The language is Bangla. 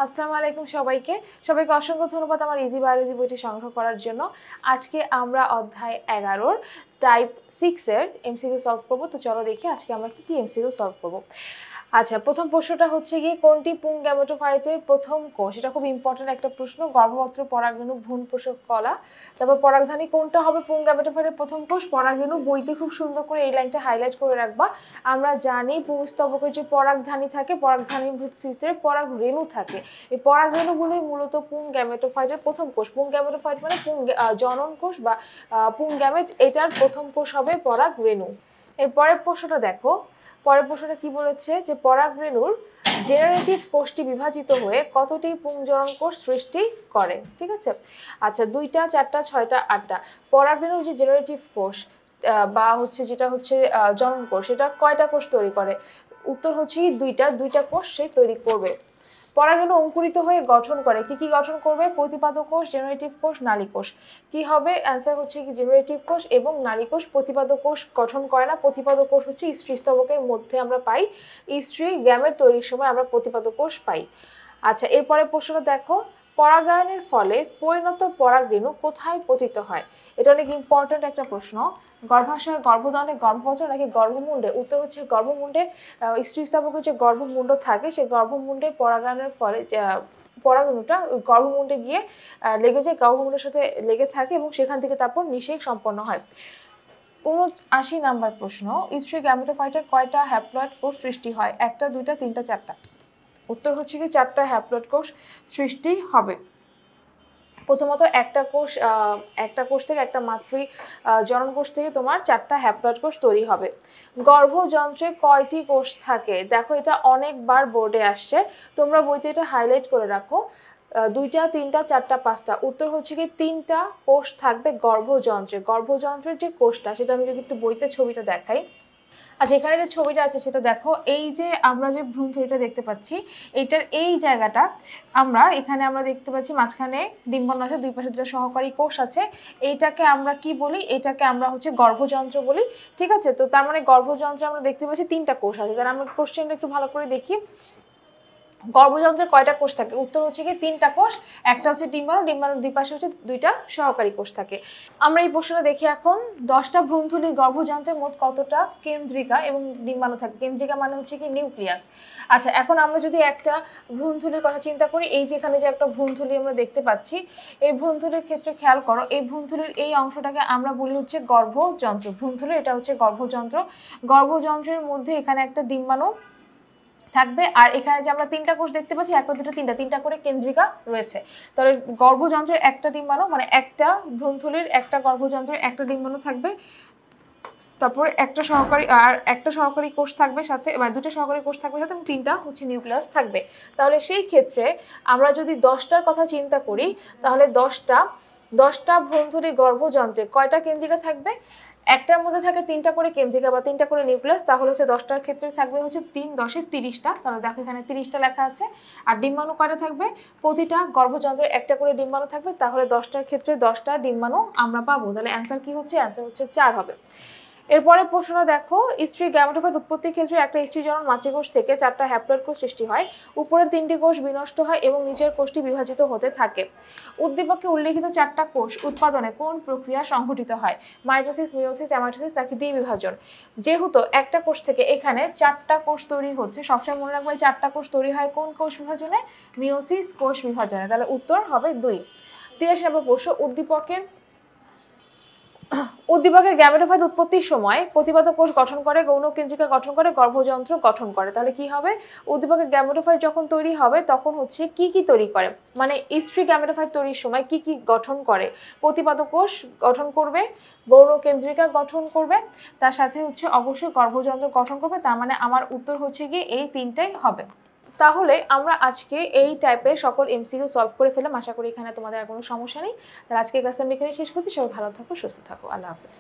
আসসালামু আলাইকুম সবাইকে অসংখ্য ধন্যবাদ আমার ইজি বায়োলজি বইটি সংগ্রহ করার জন্য। আজকে আমরা অধ্যায় 11 টাইপ 6 এর এমসিকিউ সলভ করব। তো চলো দেখি আজকে আমরা কি এমসিকিউ সলভ করব। আচ্ছা, প্রথম প্রশ্নটা হচ্ছে কি, কোনটি পুং গ্যামেটোফাইটের প্রথম কোষ? এটা খুব ইম্পর্টেন্ট একটা প্রশ্ন। গর্ভপত্র, পরাগরেণু, ভ্রূণপোষক কলা। তারপর পরাগধানী কোনটা হবে পুং গ্যামেটোফাইটের প্রথম কোষ? পরাগরেণু। বইতে খুব সুন্দর করে এই লাইনটা হাইলাইট করে রাখবা। আমরা জানি পুংস্তবকের যে পরাগধানী থাকে, পরাগধানীর ভিতরে পরাগরেণু থাকে। এই পরাগরেণুগুলোই মূলত পুং গ্যামেটোফাইটের প্রথম কোষ। পুং গ্যামেটোফাইট মানে জনন কোষ বা পুং গ্যামেট, এটার প্রথম কোষ হবে পরাগরেণু। এর পরের প্রশ্নটা দেখো। পরের প্রশ্নটা কি বলেছে যে পরাগরেণুর জেনারেটিভ কোষটি বিভাজিত হয়ে কতটি পুংজনন কোষ সৃষ্টি করে? ঠিক আছে। আচ্ছা, 2টা, 4টা, 6টা, 8টা। পরাগরেণুর যে জেনারেটিভ কোষ বা হচ্ছে যেটা হচ্ছে জনন কোষ, এটা কয়টা কোষ তৈরি করে? উত্তর হচ্ছে 2টা কোষ সে তৈরি করবে। পরাগরেণু অঙ্কুরিত হয়ে গঠন করে কি কি গঠন করবে? প্রতিপাদক কোষ, জেনারেটিভ কোষ, নালী কোষ। কি হবে? অ্যান্সার হচ্ছে কি জেনারেটিভ কোষ এবং নালী কোষ। প্রতিপাদক কোষ গঠন করে না। প্রতিপাদক কোষ হচ্ছে স্ত্রীস্তবকের মধ্যে আমরা পাই। স্ত্রী গ্যামেট তৈরির সময় আমরা প্রতিপাদক কোষ পাই। আচ্ছা, এরপরে প্রশ্নটা দেখো। পরাগায়নের ফলে পরিণত পরাগরেণু কোথায় পতিত হয়? এটা অনেক ইম্পর্টেন্ট একটা প্রশ্ন। গর্ভাশয়, গর্ভদণ্ডে, গর্ভপত্র নাকি গর্ভমুণ্ডে? উত্তর হচ্ছে গর্ভমুণ্ডে। স্ত্রীস্তবকের যে গর্ভমুণ্ড থাকে, সেই গর্ভমুণ্ডে পরাগায়নের ফলে পরাগরেণুটা গর্ভমুণ্ডে গিয়ে লেগে যায়, গর্ভমুণ্ডের সাথে লেগে থাকে এবং সেখান থেকে তারপর নিষেক সম্পন্ন হয়। 79 নাম্বার প্রশ্ন। স্ত্রী গ্যামেটোফাইটে কয়টা হ্যাপ্লয়েড কোষ সৃষ্টি হয়? 1টা, 2টা, 3টা, 4টা? উত্তর হচ্ছে কি 4টা হ্যাপ্লয়েড কোষ সৃষ্টি হবে। প্রথমত একটা কোষ থেকে, একটা মাতৃ জনন কোষ থেকে তোমার 4টা হ্যাপ্লয়েড কোষ তৈরি হবে। গর্ভযন্ত্রে কয়টি কোষ থাকে? দেখো, এটা অনেকবার বোর্ডে আসছে, তোমরা বইতে এটা হাইলাইট করে রাখো। 2টা, 3টা, 4টা, 5টা? উত্তর হচ্ছে কি 3টা কোষ থাকবে গর্ভযন্ত্রে। গর্ভযন্ত্রের যে কোষটা, সেটা আমি যদি একটু বইতে ছবিটা দেখাই। আচ্ছা, এখানে যে ছবিটা আছে সেটা দেখো। এই যে আমরা যে ভ্রূণথলিটা দেখতে পাচ্ছি, এইটার এই জায়গাটা এখানে আমরা দেখতে পাচ্ছি মাঝখানে ডিম্বাণু আছে, দুই পাশে 2টা সহকারী কোষ আছে। এইটাকে আমরা কি বলি? এটাকে আমরা হচ্ছে গর্ভযন্ত্র বলি। ঠিক আছে। তো তার মানে গর্ভযন্ত্রে আমরা দেখতে পাচ্ছি 3টা কোষ আছে। তাহলে আমরা কোশ্চেনটা একটু ভালো করে দেখি। গর্ভযন্ত্রে কয়টা কোষ থাকে? উত্তর হচ্ছে কি 3টা কোষ। একটা হচ্ছে ডিম্বাণু, ডিম্বাণুর দুই পাশে হচ্ছে 2টা সহকারী কোষ থাকে। আমরা এই প্রশ্নটা দেখি এখন। 10টা ভ্রূণথলি গর্ভযন্ত্রে মোট কতটা কেন্দ্রিকা এবং ডিম্বাণু থাকে? কেন্দ্রিকা মানে হচ্ছে কি নিউক্লিয়াস। আচ্ছা, এখন আমরা যদি একটা ভ্রূণথলির কথা চিন্তা করি, এই যে এখানে যে একটা ভ্রূণথলি আমরা দেখতে পাচ্ছি, এই ভ্রূণথলির ক্ষেত্রে খেয়াল করো, এই ভ্রূণথলির এই অংশটাকে আমরা বলি হচ্ছে গর্ভযন্ত্র। ভ্রূণথলি এটা হচ্ছে গর্ভযন্ত্র। গর্ভযন্ত্রের মধ্যে এখানে একটা ডিম্বাণু থাকবে, আর এখানে যে আমরা 3টা কোষ দেখতে পাচ্ছি, 1টা, 2টা, 3টা করে কেন্দ্রিকা রয়েছে। তাহলে গর্ভযন্ত্রের একটা ডিম্বাণু মানে একটা ভ্রূণথলির একটা গর্ভযন্ত্রের একটা ডিম্বাণু থাকবে, তারপরে একটা সহকারী কোষ থাকবে সাথে, মানে 2টা সহকারী কোষ থাকবে সাথে, এবং 3টা হচ্ছে নিউক্লিয়াস থাকবে। তাহলে সেই ক্ষেত্রে আমরা যদি 10টার কথা চিন্তা করি, তাহলে 10টা ভ্রূণথলি গর্ভযন্ত্রে কয়টা কেন্দ্রিকা থাকবে? একটার মধ্যে থাকে 3টা করে কেন্দ্রিকা বা 3টা করে নিউক্লিয়াস। তাহলে হচ্ছে 10টার ক্ষেত্রে থাকবে হচ্ছে 3 10 30টা। তাহলে দেখো এখানে 30টা লেখা আছে। আর ডিম্বাণু কয়টা থাকবে? প্রতিটা গর্ভযন্ত্রে একটা করে ডিম্বাণু থাকবে। তাহলে 10টার ক্ষেত্রে 10টা ডিম্বাণু আমরা পাবো। তাহলে অ্যান্সার কি হচ্ছে? অ্যান্সার হচ্ছে 4 হবে। এরপরে প্রশ্নটা দেখো। স্ত্রী গ্যামেটোফাইট উৎপত্তির ক্ষেত্রে একটা স্ত্রী জনন মাতৃকোষ থেকে 4টা হ্যাপ্লয়েড কোষ সৃষ্টি হয়। উপরের 3টি কোষ বিনষ্ট হয় এবং নিচের কোষটি বিভাজিত হতে থাকে। উদ্দীপকে উল্লেখিত 4টা কোষ উৎপাদনে কোন প্রক্রিয়া সংঘটিত হয়? মাইটোসিস, মিওসিস, অ্যামাইটোসিস নাকি দ্বিবিভাজন? যেহেতু একটা কোষ থেকে এখানে 4টা কোষ তৈরি হচ্ছে, সবসময় মনে রাখবে 4টা কোষ তৈরি হয় কোন কোষ বিভাজনে? মিওসিস কোষ বিভাজনে। তাহলে উত্তর হবে 2। 83 নম্বর প্রশ্ন। উদ্দীপকের গ্যামেটোফাইট উৎপত্তির সময় প্রতিপাদক কোষ গঠন করে, গৌণ কেন্দ্রিকা গঠন করে, গর্ভযন্ত্র গঠন করে। তাহলে কি হবে? উদ্দীপকের গ্যামেটোফাইট যখন তৈরি হবে তখন হচ্ছে কি কি তৈরি করে, মানে স্ত্রী গ্যামেটোফাইট তৈরির সময় কি কি গঠন করে? প্রতিপাদক কোষ গঠন করবে, গৌণ কেন্দ্রিকা গঠন করবে, তার সাথে হচ্ছে অবশ্যই গর্ভযন্ত্র গঠন করবে। তার মানে আমার উত্তর হচ্ছে কি এই 3টাই হবে। তাহলে আমরা আজকে এই টাইপের সকল এমসিকিউ সলভ করে ফেলাম। আশা করি এখানে তোমাদের আর কোনো সমস্যা নেই। তাহলে আজকে ক্লাস আমি এখানে শেষ করছি। সবাই ভালো থাকো, সুস্থ থাকো। আল্লাহ হাফেজ।